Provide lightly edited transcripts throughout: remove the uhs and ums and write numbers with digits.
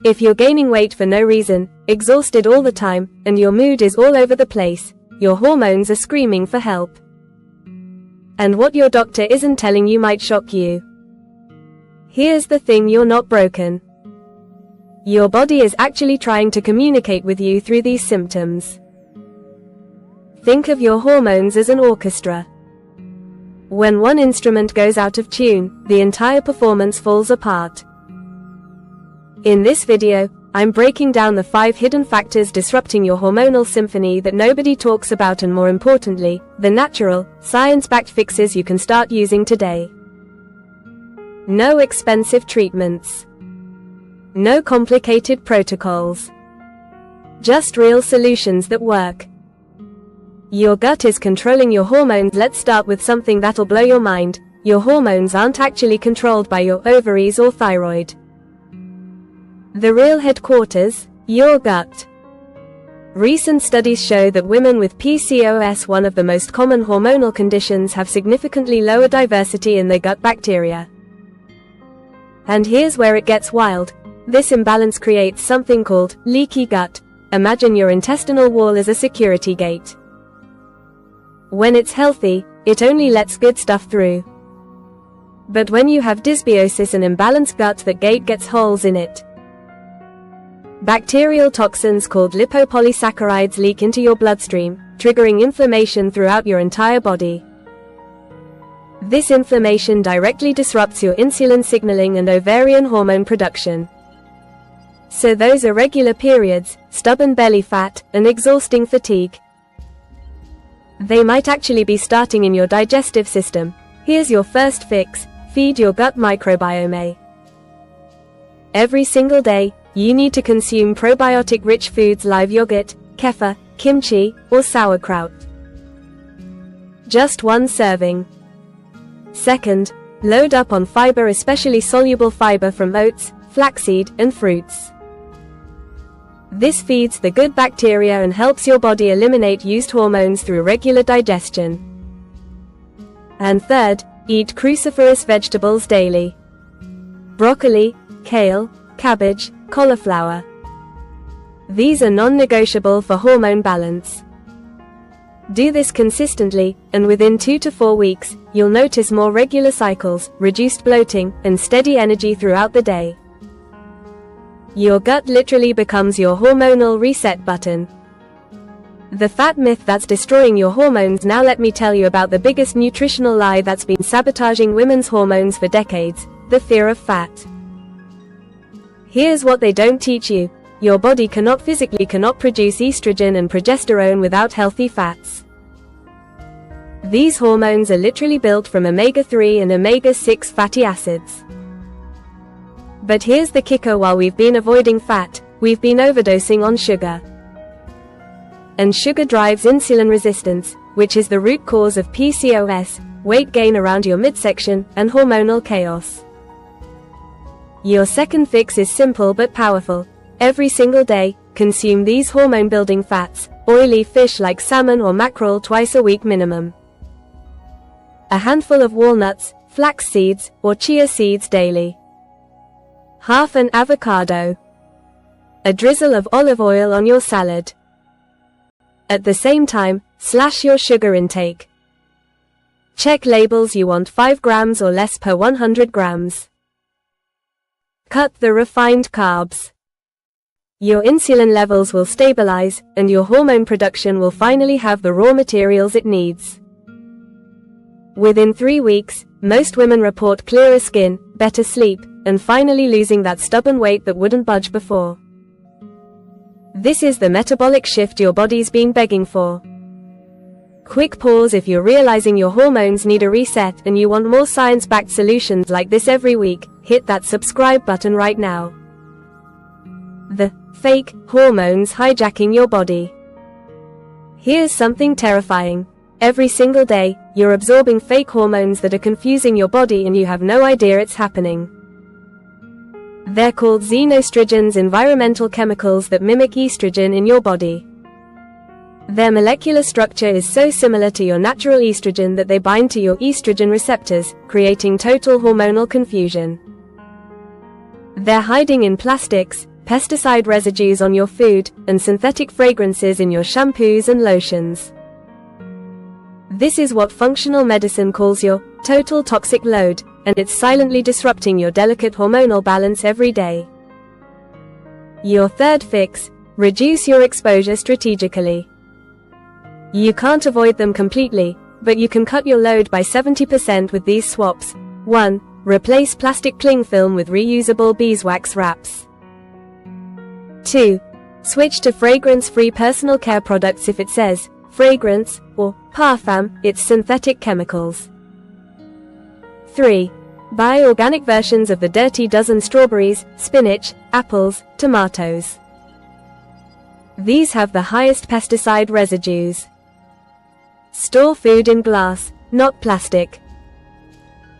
If you're gaining weight for no reason, exhausted all the time, and your mood is all over the place, your hormones are screaming for help. And what your doctor isn't telling you might shock you. Here's the thing: you're not broken. Your body is actually trying to communicate with you through these symptoms. Think of your hormones as an orchestra. When one instrument goes out of tune, the entire performance falls apart. In this video, I'm breaking down the 5 hidden factors disrupting your hormonal symphony that nobody talks about, and more importantly, the natural, science-backed fixes you can start using today. No expensive treatments. No complicated protocols. Just real solutions that work. Your gut is controlling your hormones. Let's start with something that'll blow your mind. Your hormones aren't actually controlled by your ovaries or thyroid. The real headquarters, your gut. Recent studies show that women with PCOS, one of the most common hormonal conditions, have significantly lower diversity in their gut bacteria. And here's where it gets wild. This imbalance creates something called leaky gut. Imagine your intestinal wall as a security gate. When it's healthy, it only lets good stuff through. But when you have dysbiosis, an imbalanced gut, that gate gets holes in it. Bacterial toxins called lipopolysaccharides leak into your bloodstream, triggering inflammation throughout your entire body. This inflammation directly disrupts your insulin signaling and ovarian hormone production. So those irregular periods, stubborn belly fat, and exhausting fatigue, they might actually be starting in your digestive system. Here's your first fix: feed your gut microbiome. Every single day, you need to consume probiotic-rich foods: live yogurt, kefir, kimchi, or sauerkraut. Just 1 serving. Second, load up on fiber, especially soluble fiber from oats, flaxseed, and fruits. This feeds the good bacteria and helps your body eliminate used hormones through regular digestion. And third, eat cruciferous vegetables daily. Broccoli, kale, cabbage, cauliflower. These are non-negotiable for hormone balance. Do this consistently, and within 2 to 4 weeks, you'll notice more regular cycles, reduced bloating, and steady energy throughout the day. Your gut literally becomes your hormonal reset button. The fat myth that's destroying your hormones. Now let me tell you about the biggest nutritional lie that's been sabotaging women's hormones for decades: the fear of fat. Here's what they don't teach you: your body physically cannot produce estrogen and progesterone without healthy fats. These hormones are literally built from omega-3 and omega-6 fatty acids. But here's the kicker: while we've been avoiding fat, we've been overdosing on sugar. And sugar drives insulin resistance, which is the root cause of PCOS, weight gain around your midsection, and hormonal chaos. Your second fix is simple but powerful. Every single day, consume these hormone-building fats: oily fish like salmon or mackerel twice a week minimum. A handful of walnuts, flax seeds, or chia seeds daily. Half an avocado. A drizzle of olive oil on your salad. At the same time, slash your sugar intake. Check labels: you want 5 grams or less per 100 grams. Cut the refined carbs. Your insulin levels will stabilize, and your hormone production will finally have the raw materials it needs. Within 3 weeks, most women report clearer skin, better sleep, and finally losing that stubborn weight that wouldn't budge before. This is the metabolic shift your body's been begging for. Quick pause: if you're realizing your hormones need a reset and you want more science-backed solutions like this every week, hit that subscribe button right now. The fake hormones hijacking your body. Here's something terrifying. Every single day, you're absorbing fake hormones that are confusing your body and you have no idea it's happening. They're called xenoestrogens, environmental chemicals that mimic estrogen in your body. Their molecular structure is so similar to your natural estrogen that they bind to your estrogen receptors, creating total hormonal confusion. They're hiding in plastics, pesticide residues on your food, and synthetic fragrances in your shampoos and lotions. This is what functional medicine calls your total toxic load, and it's silently disrupting your delicate hormonal balance every day. Your third fix: reduce your exposure strategically. You can't avoid them completely, but you can cut your load by 70% with these swaps. 1. Replace plastic cling film with reusable beeswax wraps. 2. Switch to fragrance-free personal care products if it says fragrance or parfum, it's synthetic chemicals. 3. Buy organic versions of the Dirty Dozen strawberries, spinach, apples, tomatoes. These have the highest pesticide residues. Store food in glass, not plastic.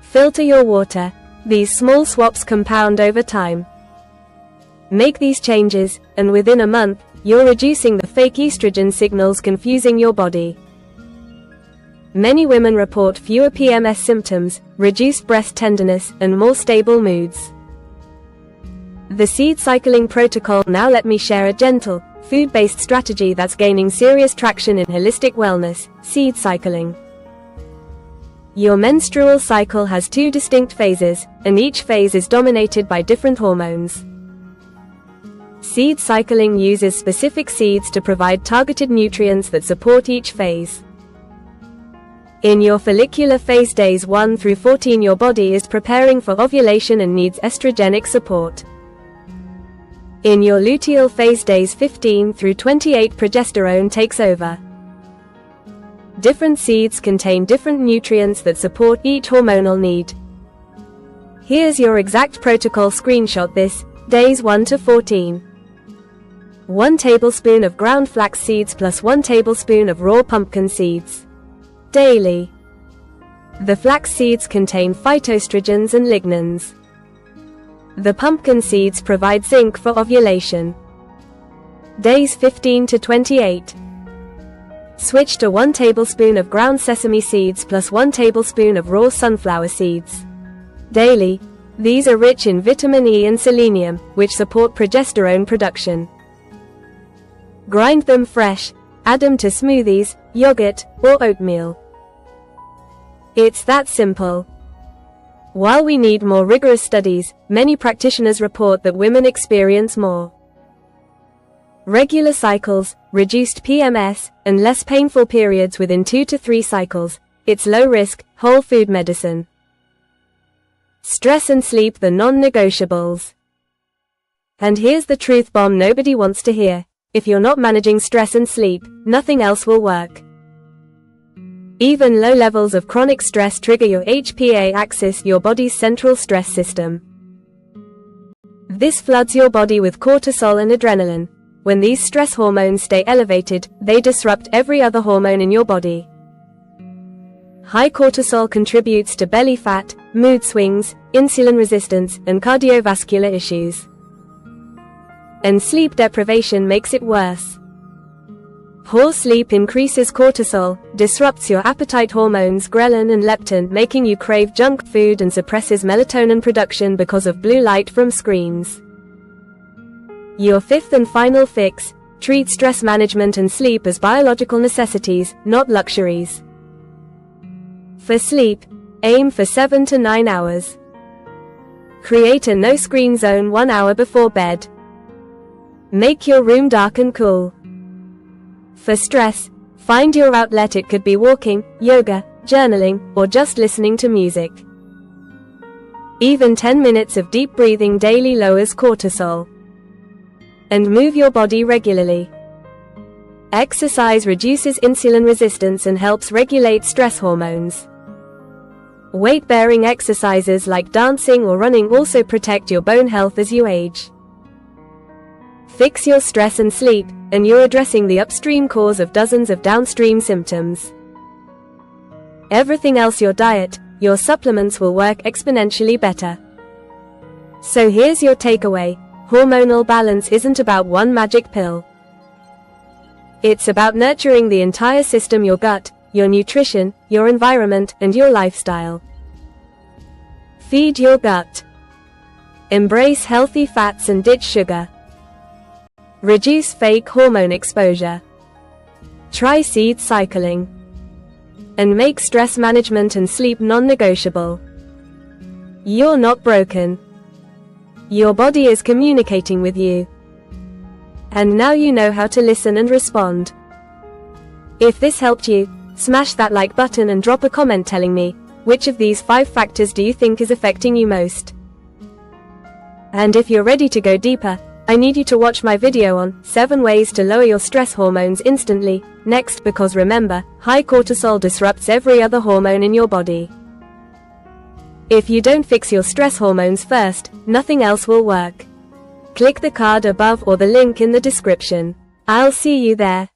Filter your water. These small swaps compound over time. Make these changes, and within a month, you're reducing the fake estrogen signals confusing your body. Many women report fewer PMS symptoms, reduced breast tenderness, and more stable moods. The seed cycling protocol. Now let me share a gentle, food-based strategy that's gaining serious traction in holistic wellness: seed cycling. Your menstrual cycle has 2 distinct phases, and each phase is dominated by different hormones. Seed cycling uses specific seeds to provide targeted nutrients that support each phase. In your follicular phase, days 1 through 14, your body is preparing for ovulation and needs estrogenic support. In your luteal phase, days 15 through 28, progesterone takes over. Different seeds contain different nutrients that support each hormonal need. Here's your exact protocol screenshot. This, days 1 to 14. 1 tablespoon of ground flax seeds plus 1 tablespoon of raw pumpkin seeds. Daily. The flax seeds contain phytoestrogens and lignans. The pumpkin seeds provide zinc for ovulation. Days 15 to 28. Switch to 1 tablespoon of ground sesame seeds plus 1 tablespoon of raw sunflower seeds. Daily. These are rich in vitamin E and selenium, which support progesterone production. Grind them fresh, add them to smoothies, yogurt, or oatmeal. It's that simple. While we need more rigorous studies, many practitioners report that women experience more regular cycles, reduced PMS, and less painful periods within 2 to 3 cycles. It's low-risk, whole food medicine. Stress and sleep, the non-negotiables. And here's the truth bomb nobody wants to hear. If you're not managing stress and sleep, nothing else will work. Even low levels of chronic stress trigger your HPA axis, your body's central stress system. This floods your body with cortisol and adrenaline. When these stress hormones stay elevated, they disrupt every other hormone in your body. High cortisol contributes to belly fat, mood swings, insulin resistance, and cardiovascular issues. And sleep deprivation makes it worse. Poor sleep increases cortisol, disrupts your appetite hormones ghrelin and leptin, making you crave junk food, and suppresses melatonin production because of blue light from screens. Your fifth and final fix: treat stress management and sleep as biological necessities, not luxuries. For sleep, aim for 7 to 9 hours. Create a no-screen zone 1 hour before bed. Make your room dark and cool. For stress, find your outlet. It could be walking, yoga, journaling, or just listening to music. Even 10 minutes of deep breathing daily lowers cortisol. And move your body regularly. Exercise reduces insulin resistance and helps regulate stress hormones. Weight-bearing exercises like dancing or running also protect your bone health as you age. Fix your stress and sleep, and you're addressing the upstream cause of dozens of downstream symptoms. Everything else, your diet, your supplements, will work exponentially better. So here's your takeaway: hormonal balance isn't about one magic pill. It's about nurturing the entire system: your gut, your nutrition, your environment, and your lifestyle. Feed your gut. Embrace healthy fats and ditch sugar. Reduce fake hormone exposure. Try seed cycling. And make stress management and sleep non-negotiable. You're not broken. Your body is communicating with you. And now you know how to listen and respond. If this helped you, smash that like button and drop a comment telling me, which of these 5 factors do you think is affecting you most? And if you're ready to go deeper, I need you to watch my video on 7 ways to lower your stress hormones instantly, next, because remember, high cortisol disrupts every other hormone in your body. If you don't fix your stress hormones first, nothing else will work. Click the card above or the link in the description. I'll see you there.